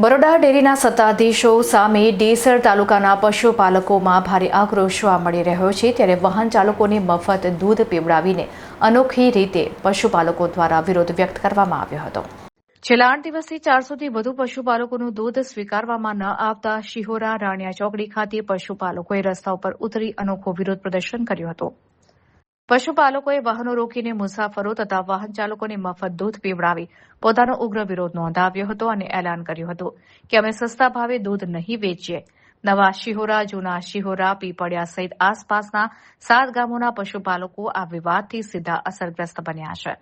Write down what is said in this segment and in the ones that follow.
બરોડા ડેરીના સત્તાધીશો સામે ડેસર તાલુકાના પશુપાલકોમાં ભારે આક્રોશ જોવા મળી રહ્યો છે। ત્યારે વાહન ચાલકોને મફત દૂધ પીવડાવીને અનોખી રીતે પશુપાલકો દ્વારા વિરોધ વ્યક્ત કરવામાં આવ્યો હતો। છેલ્લા 8 દિવસથી 400થી વધુ પશુપાલકોનું દૂધ સ્વીકારવામાં ન આવતા શિહોરા રાણિયા ચોકડી ખાતે પશુપાલકોએ રસ્તા ઉપર ઉતરી અનોખો વિરોધ પ્રદર્શન કર્યું હતું। પશુપાલકોએ વાહનો રોકીને મુસાફરો તથા વાહન ચાલકોને મફત દૂધ પીવડાવી પોતાનો ઉગ્ર વિરોધ નોંધાવ્યો હતો અને એલાન કર્યું હતું કે અમે સસ્તા ભાવે દૂધ નહીં વેચીએ। નવા શિહોરા, જૂના શિહોરા, પીપળિયા સહિત આસપાસના 7 ગામોના પશુપાલકો આ વિવાદથી સીધા અસરગ્રસ્ત બન્યા છે।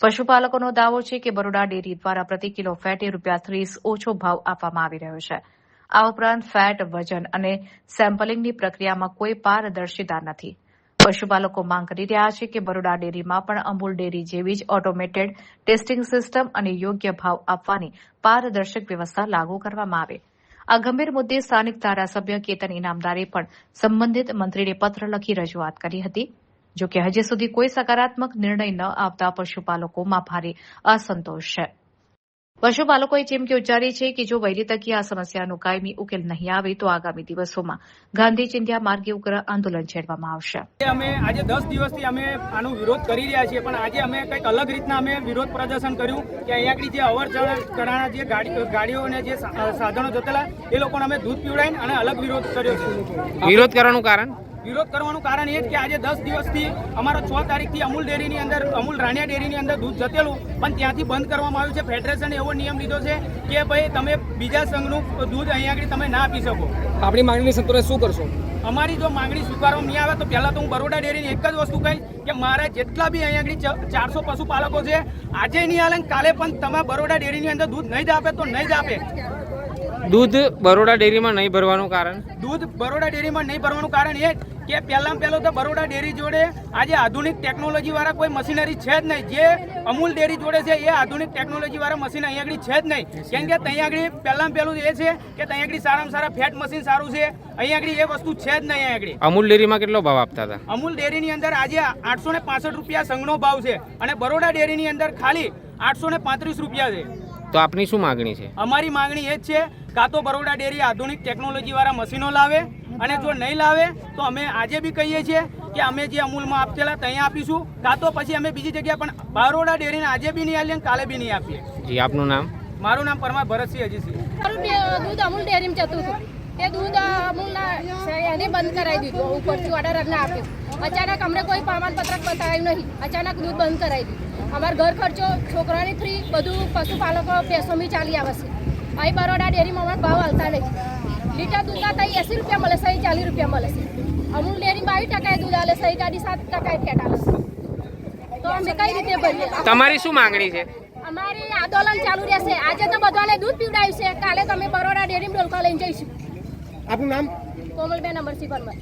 પશુપાલકોનો દાવો છે કે બરોડા ડેરી દ્વારા પ્રતિ કિલો ફેટે ₹30 ઓછો ભાવ આપવામાં આવી રહ્યો છે। આ ઉપરાંત ફેટ, વજન અને સેમ્પલિંગની પ્રક્રિયામાં કોઈ પારદર્શિતા નથી। પશુપાલકો માંગ કરી રહ્યા છે કે બરોડા ડેરીમાં પણ અમૂલ ડેરી જેવી જ ઓટોમેટેડ ટેસ્ટિંગ સિસ્ટમ અને યોગ્ય ભાવ આપવાની પારદર્શક વ્યવસ્થા લાગુ કરવામાં આવે। આ ગંભીર મુદ્દે સ્થાનિક ધારાસભ્ય કેતન ઇનામદારે પણ સંબંધિત મંત્રીને પત્ર લખી રજૂઆત કરી હતી। જો કે હજી સુધી કોઈ સકારાત્મક નિર્ણય ન આવતા પશુપાલકોમાં ભારે અસંતોષ છે। પશુપાલકોએ ચીમકી ઉચ્ચારી છે કે જો વહેલી તકે આ સમસ્યાનો કાયમી ઉકેલ નહીં આવે તો આગામી દિવસોમાં ગાંધી ચિંધ્યા માર્ગે ઉગ્ર આંદોલન છેડવામાં આવશે। અમે આજે 10 દિવસથી અમે આનો વિરોધ કરી રહ્યા છીએ, પણ આજે અમે કંઈક અલગ રીતના અમે વિરોધ પ્રદર્શન કર્યું કે અહીંયા જે અવર જવરના જે ગાડીઓ અને જે સાધનો જતેલા એ લોકોને અમે દૂધ પીવડાવીને અને અલગ વિરોધ કર્યો છે। વિરોધ કરવાનું કારણ એ જ કે આજે 10 દિવસથી અમારો 6 તારીખથી અમૂલ ડેરીની અંદર, અમૂલ રાણિયા ડેરીની અંદર દૂધ જતેલું પણ ત્યાંથી બંધ કરવામાં આવ્યું છે। ફેડરેશને એવો નિયમ લીધો છે કે ભાઈ તમે બીજા સંઘનું દૂધ અહીંયા આગળ તમે ના આપી શકો। આપણી માંગણી સંતોષે શું કરશો? અમારી જો માંગણી સ્વીકારવામાં નહીં આવે તો પહેલા તો હું બરોડા ડેરીની એક જ વસ્તુ કહીશ કે મારા જેટલા બી અહીંયા આગળ 400 પશુપાલકો છે, આજે નહીં હાલે કાલે પણ તમે બરોડા ડેરીની અંદર દૂધ નહીં જ આપે તો નહીં જ આપે। દૂધ બરોડા ડેરીમાં નહીં ભરવાનું કારણ? દૂધ બરોડા ડેરીમાં નહીં ભરવાનું કારણ એ કે પહેલાં તો બરોડા ડેરી જોડે આજે આધુનિક ટેકનોલોજી વાળા કોઈ મશીનરી છે જ નહીં। જે અમૂલ ડેરી જોડે છે એ આધુનિક ટેકનોલોજી વાળા મશીન અહીંયા આગળ છે જ નહીં। કેમ કે ત્યાં આગળ પહેલું એ છે કે ત્યાં આગળ સારામાં સારા ફેટ મશીન સારું છે, અહીંયા આગળ એ વસ્તુ છે જ નહીં। અહીંયા આગળ અમૂલ ડેરીમાં કેટલો ભાવ આપતા હતા? અમૂલ ડેરીની અંદર આજે ₹865 સંઘનો ભાવ છે અને બરોડા ડેરીની અંદર ખાલી ₹835 છે। તો આપની શું માંગણી છે? અમારી માંગણી એ જ છે કાં તો બરોડા ડેરી આધુનિક ટેકનોલોજી વાળા મશીનો લાવે અને જો નહીં લાવે તો અમે આજે બી કહીએ છીએ કે અમે જે અમૂલમાં આપતેલા ત્યાં આપીશું, કાં તો પછી અમે બીજી જગ્યાએ પણ બરોડા ડેરીને આજે બી નહીં આપીએ કાલે બી નહીં આપીએ। જી, આપનું નામ? મારું નામ પરમાર ભરતસિંહ અજીતસિંહ। મારું દૂધ અમૂલ ડેરીમાં જતું હતું, તે દૂધ અમૂલના એને બંધ કરાવી દીધું, ઉપરથી ઓર્ડર જ ના આપ્યો। અચાનક અમને કોઈ પ્રમાણપત્રક બતાવ્યું નહીં, અચાનક દૂધ બંધ કરાવી દીધું। અમારો ઘર ખર્ચો, છોકરાની ફ્રી, બધું પશુપાલકો પેસોમી ચાલી આવે છે। અહીં બરોડા ડેરીમાં અમારે ભાવ હાલતા નહીં। લીટર દૂધના ત્યાં ₹80 મળે છે, અહીં ₹40 મળે છે। અમૂલ ડેરીમાં 22% દૂધ આલે છે, ગાડી 7% ફેટ આલે છે। તો અમે કઈ રીતે ભરીએ? તમારી શું માંગણી છે? અમારી આંદોલન ચાલુ રહેશે। આજે તો બધાને દૂધ પીવડાવ્યું છે, કાલે તમે બરોડા ડેરીમાં ડોલકા લઈને જઈશું। આપનું નામ? કોમલબેન અમરસિંહ પરમાર।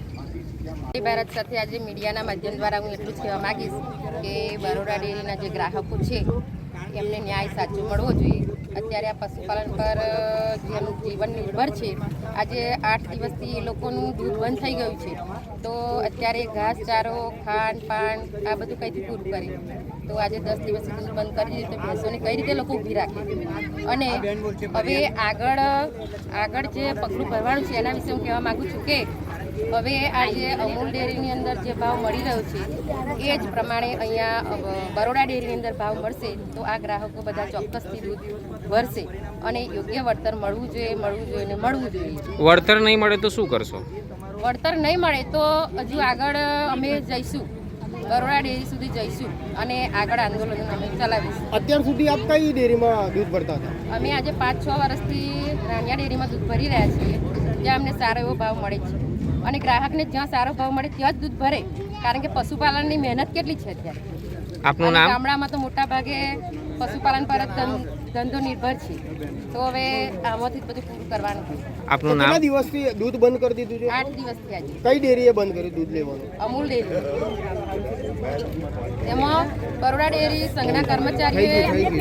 ભારત સાથે આજે મીડિયાના માધ્યમ દ્વારા હું એટલું જ કહેવા માગીશ કે બરોડા ડેરીના જે ગ્રાહકો છે એમને ન્યાય સાચો મળવો જોઈએ। અત્યારે આ પશુપાલન પર જેનું જીવન નિર્ભર છે, આજે 8 દિવસથી એ લોકોનું દૂધ બંધ થઈ ગયું છે, તો અત્યારે ઘાસચારો, ખાંડ પાન આ બધું કઈથી પૂરું કરે? તો આજે 10 દિવસથી દૂધ બંધ કરી દીધું તો ભેંસોને કઈ રીતે લોકો ઊભી રાખે? અને હવે આગળ જે પગલું ભરવાનું છે એના વિશે હું કહેવા માગું છું કે હવે આજે અમૂલ ડેરીની અંદર જે ભાવ મળી રહ્યો છે એ જ પ્રમાણે અહીંયા બરોડા ડેરીની અંદર ભાવ મળશે તો આ ગ્રાહકો બધા ચોક્કસથી દૂધ ભરશે અને યોગ્ય વળતર મળવું જોઈએ। વળતર નહીં મળે તો શું કરશો? વળતર નહીં મળે તો હજુ આગળ અમે જઈશું, બરોડા ડેરી સુધી જઈશું અને આગળ આંદોલન અમે ચલાવીશું। અત્યાર સુધી આપ કઈ ડેરીમાં દૂધ ભરતા હતા? અમે આજે 5-6 વર્ષથી રાણિયા ડેરીમાં દૂધ ભરી રહ્યા છીએ, જ્યાં અમને સારો એવો ભાવ મળે છે અને ગ્રાહકને જ્યાં સારો ભાવ મળે ત્યાં જ દૂધ ભરે, કારણ કે પશુપાલનની મહેનત કેટલી છે અત્યારે। આપનું નામ? ગામડામાં તો મોટા ભાગે પશુપાલન પર જ ધંધો નિર્ભર છે, તો હવે આમાંથી જ બધું પૂરું કરવાનું છે। આપનું નામ? કેટલા દિવસથી દૂધ બંધ કરી દીધું છે? 8 દિવસથી આજે। કઈ ડેરીએ બંધ કર્યું દૂધ લેવાનું? અમૂલ ડેરી। એમાં બરોડા ડેરી સંઘના કર્મચારીઓએ